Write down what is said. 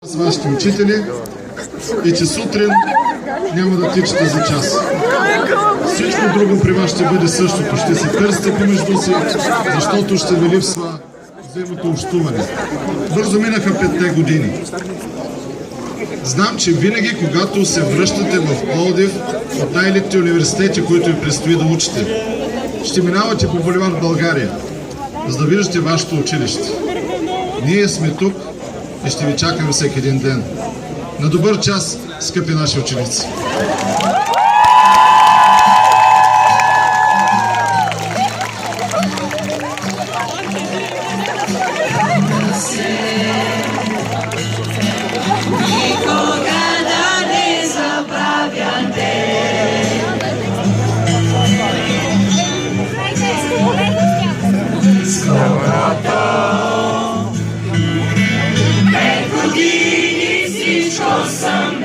с вашите учители и че сутрин няма да тичате за час. Всичко друго при вас ще бъде същото. Ще се търсите помежду си, защото ще ви липсва взаимното общуване. Бързо минаха 5 години. Знам, че винаги, когато се връщате в Пловдив от най-елитните университети, които ви предстои да учите, ще минавате по булевард България, за да виждате вашето училище. Ние сме тук и ще ви чакаме всеки един ден. На добър час, скъпи наши ученици! Some